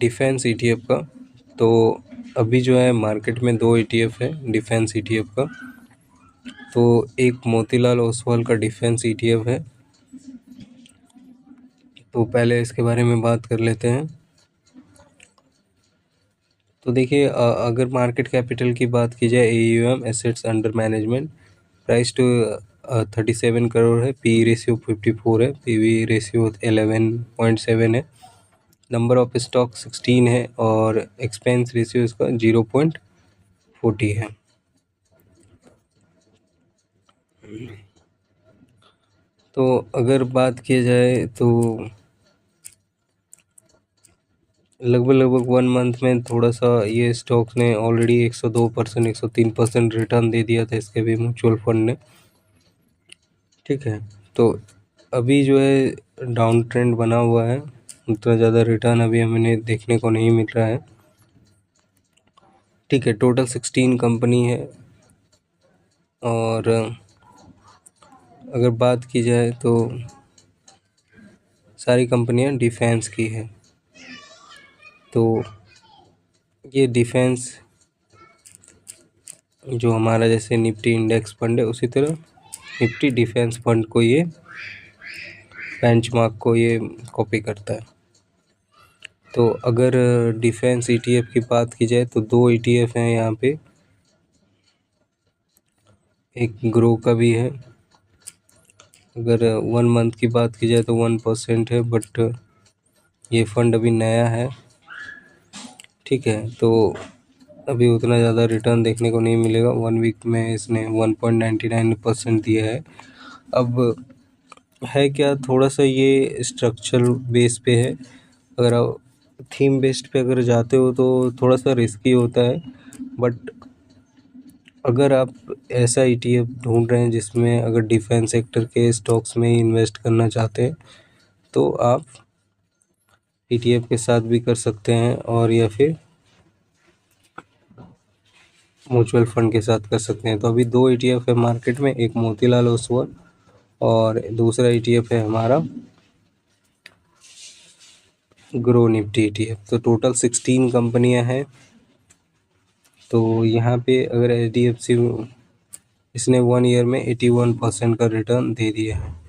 Defence ETF का। तो अभी जो है मार्केट में 2 ईटीएफ है डिफेंस ईटीएफ का। तो एक मोतीलाल ओसवाल का डिफेंस ईटीएफ है। तो पहले इसके बारे में बात कर लेते हैं। तो देखिए, अगर मार्केट कैपिटल की बात की जाए, AUM assets under management price to 37 crore है, PE रेशियो 54 है, PV रेशियो 11.7 है, नंबर ऑफ स्टॉक 16 है और एक्सपेंस रेशियो इसका 0.40 है। तो अगर बात की जाए तो लगभग 1 मंथ में थोड़ा सा ये स्टॉक्स ने ऑलरेडी 102%, 103% रिटर्न दे दिया था इसके भी म्यूचुअल फंड ने। ठीक है, तो अभी जो है डाउन ट्रेंड बना हुआ है, उतना ज़्यादा रिटर्न अभी हमें देखने को नहीं मिल रहा है। ठीक है, टोटल 16 कंपनी है और अगर बात की जाए तो सारी कंपनियां डिफेंस की है। तो ये डिफेंस जो हमारा जैसे निफ्टी इंडेक्स फंड है, उसी तरह निफ्टी डिफेंस फंड को ये बेंचमार्क को ये कॉपी करता है। तो अगर डिफेंस ईटीएफ की बात की जाए तो 2 ईटीएफ हैं यहाँ पे, एक ग्रो का भी है। अगर 1 मंथ की बात की जाए तो 1% है, बट ये फंड अभी नया है। ठीक है, तो अभी उतना ज़्यादा रिटर्न देखने को नहीं मिलेगा। 1 वीक में इसने 1.99% दिया है। अब है क्या, थोड़ा सा ये स्ट्रक्चरल बेस पे है। अगर आप थीम बेस्ड पे अगर जाते हो तो थोड़ा सा रिस्की होता है, बट अगर आप ऐसा ईटीएफ ढूंढ रहे हैं जिसमें अगर डिफेंस सेक्टर के स्टॉक्स में इन्वेस्ट करना चाहते हैं तो आप ईटीएफ के साथ भी कर सकते हैं, और या फिर म्यूचुअल फंड के साथ कर सकते हैं। तो अभी 2 ईटीएफ है मार्केट में, एक मोतीलाल ओसवाल और दूसरा ईटीएफ है हमारा ग्रो निफ्टी ईटीएफ। तो टोटल 16 कंपनियां हैं। तो यहाँ पे अगर HDFC इसने 1 ईयर में 81% का रिटर्न दे दिया है।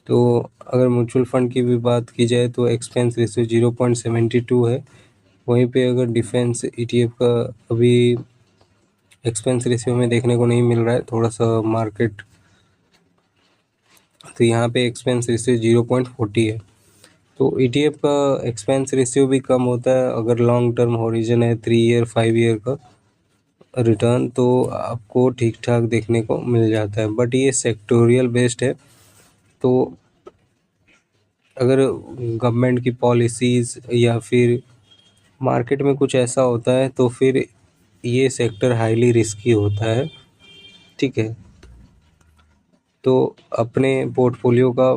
तो अगर म्यूचुअल फंड की भी बात की जाए तो एक्सपेंस रेशियो 0.72 है। वहीं पे अगर डिफेंस ईटीएफ का अभी एक्सपेंस रेशियो में देखने को नहीं मिल रहा है, थोड़ा सा मार्केट, तो यहाँ पे एक्सपेंस रेशियो 0.40 है। तो ईटीएफ का एक्सपेंस रेशियो भी कम होता है। अगर लॉन्ग टर्म होरिजन है 3 ईयर 5 ईयर का रिटर्न, तो आपको ठीक ठाक देखने को मिल जाता है। बट ये सेक्टोरियल बेस्ड है, तो अगर गवर्नमेंट की पॉलिसीज़ या फिर मार्केट में कुछ ऐसा होता है तो फिर ये सेक्टर हाईली रिस्की होता है। ठीक है, तो अपने पोर्टफोलियो का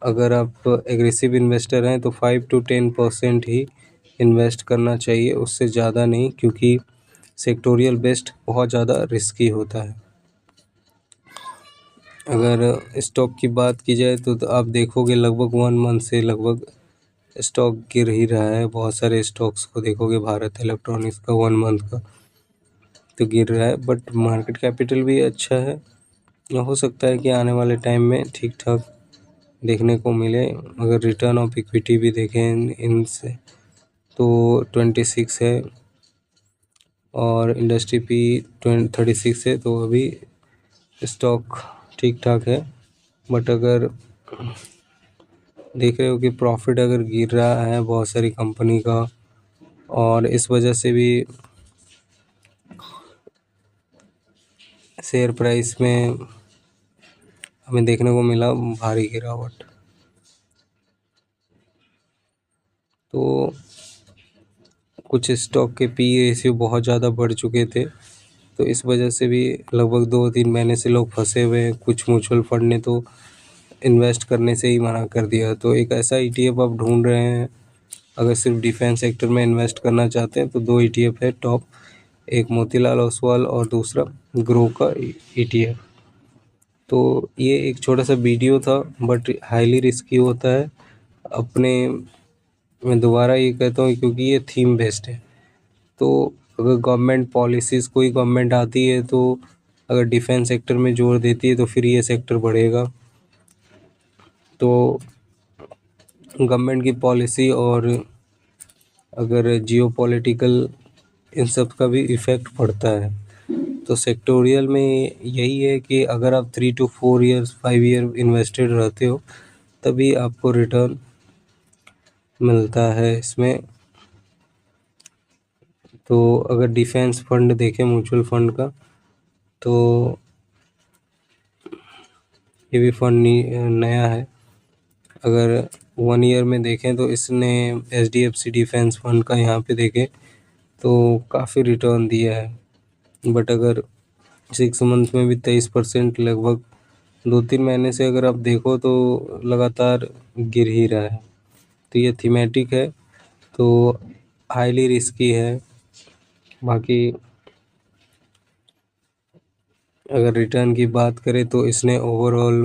अगर आप एग्रेसिव इन्वेस्टर हैं तो 5 to 10% ही इन्वेस्ट करना चाहिए, उससे ज़्यादा नहीं, क्योंकि सेक्टोरियल बेस्ड बहुत ज़्यादा रिस्की होता है। अगर स्टॉक की बात की जाए तो आप देखोगे लगभग 1 मंथ से लगभग स्टॉक गिर ही रहा है। बहुत सारे स्टॉक्स को देखोगे, भारत इलेक्ट्रॉनिक्स का 1 मंथ का तो गिर रहा है, बट मार्केट कैपिटल भी अच्छा है। हो सकता है कि आने वाले टाइम में ठीक ठाक देखने को मिले। अगर रिटर्न ऑफ इक्विटी भी देखें इनसे तो 26 है और इंडस्ट्री पी 36 है, तो अभी स्टॉक ठीक ठाक है। बट अगर देख रहे हो कि प्रॉफिट अगर गिर रहा है बहुत सारी कंपनी का, और इस वजह से भी शेयर प्राइस में हमें देखने को मिला भारी गिरावट। तो कुछ स्टॉक के पी रेशियो बहुत ज़्यादा बढ़ चुके थे, तो इस वजह से भी लगभग 2-3 महीने से लोग फंसे हुए हैं। कुछ म्यूचुअल फंड ने तो इन्वेस्ट करने से ही मना कर दिया। तो एक ऐसा ईटीएफ आप ढूंढ रहे हैं, अगर सिर्फ डिफेंस सेक्टर में इन्वेस्ट करना चाहते हैं तो 2 ईटीएफ है टॉप, एक मोतीलाल ओसवाल और दूसरा ग्रो का ईटीएफ। तो ये एक छोटा सा वीडियो था, बट हाईली रिस्की होता है। अपने मैं दोबारा ये कहता हूँ क्योंकि ये थीम बेस्ड है। तो अगर गवर्नमेंट पॉलिसीज़ कोई गवर्नमेंट आती है तो अगर डिफेंस सेक्टर में जोर देती है तो फिर ये सेक्टर बढ़ेगा। तो गवर्नमेंट की पॉलिसी और अगर जियोपॉलिटिकल इन सब का भी इफ़ेक्ट पड़ता है। तो सेक्टोरियल में यही है कि अगर आप 3 to 4 ईयर्स 5 ईयर इन्वेस्टेड रहते हो तभी आपको रिटर्न मिलता है इसमें। तो अगर डिफेंस फंड देखें म्यूचुअल फंड का तो ये भी फंड नया है। अगर 1 ईयर में देखें तो इसने HDFC डिफेंस फंड का यहाँ पे देखें तो काफ़ी रिटर्न दिया है। बट अगर 6 मंथ में भी 23% लगभग 2-3 महीने से अगर आप देखो तो लगातार गिर ही रहा है। तो ये थीमेटिक है, तो हाईली रिस्की है। बाकी अगर रिटर्न की बात करें तो इसने ओवरऑल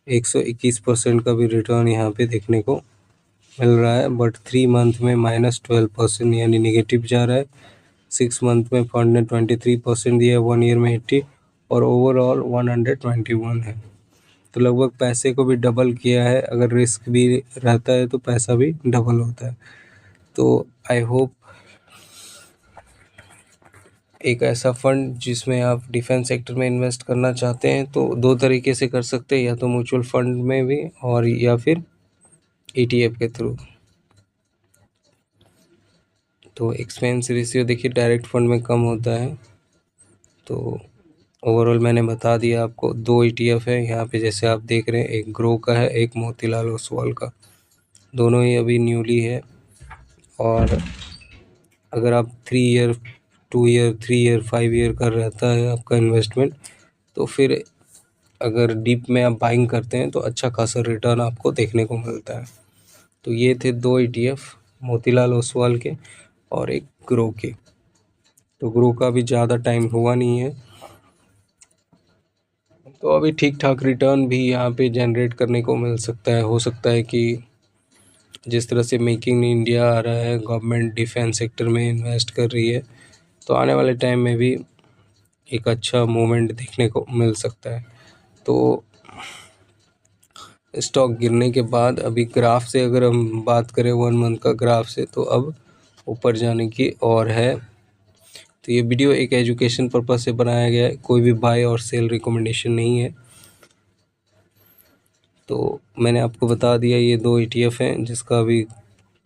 121% का भी रिटर्न यहाँ पे देखने को मिल रहा है। बट 3 मंथ में -12% यानी निगेटिव जा रहा है। 6 मंथ में फंड ने 23% दिया है, 1 ईयर में 80 और ओवरऑल 121 है। तो लगभग पैसे को भी डबल किया है। अगर रिस्क भी रहता है तो पैसा भी डबल होता है। तो आई होप एक ऐसा फंड जिसमें आप डिफेंस सेक्टर में इन्वेस्ट करना चाहते हैं तो 2 तरीके से कर सकते हैं, या तो म्यूचुअल फंड में भी और या फिर ETF के थ्रू। तो एक्सपेंस रेशियो देखिए डायरेक्ट फंड में कम होता है। तो ओवरऑल मैंने बता दिया आपको। 2 ETF है यहाँ पे जैसे आप देख रहे हैं, एक ग्रो का है, एक मोतीलाल ओसवाल का। दोनों ही अभी न्यूली है। और अगर आप 3 ईयर 2 ईयर 3 ईयर 5 ईयर का रहता है आपका इन्वेस्टमेंट तो फिर अगर डीप में आप बाइंग करते हैं तो अच्छा खासा रिटर्न आपको देखने को मिलता है। तो ये थे 2 ETF, मोतीलाल ओसवाल के और एक ग्रो के। तो ग्रो का भी ज़्यादा टाइम हुआ नहीं है, तो अभी ठीक ठाक रिटर्न भी यहाँ पे जनरेट करने को मिल सकता है। हो सकता है कि जिस तरह से मेकिंग इन इंडिया आ रहा है, गवर्नमेंट डिफेंस सेक्टर में इन्वेस्ट कर रही है, तो आने वाले टाइम में भी एक अच्छा मूवमेंट देखने को मिल सकता है। तो स्टॉक गिरने के बाद अभी ग्राफ से अगर हम बात करें 1 मंथ का ग्राफ से, तो अब ऊपर जाने की और है। तो ये वीडियो एक एजुकेशन पर्पस से बनाया गया है, कोई भी बाय और सेल रिकमेंडेशन नहीं है। तो मैंने आपको बता दिया ये 2 ETF हैं जिसका अभी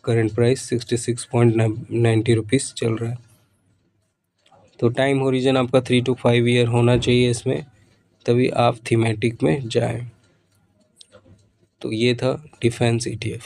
करंट प्राइस 66.90 रुपीज़ चल रहा है। तो टाइम होरिजन आपका 3 to 5 ईयर होना चाहिए इसमें, तभी आप थीमेटिक में जाएं। तो ये था डिफेंस ETF।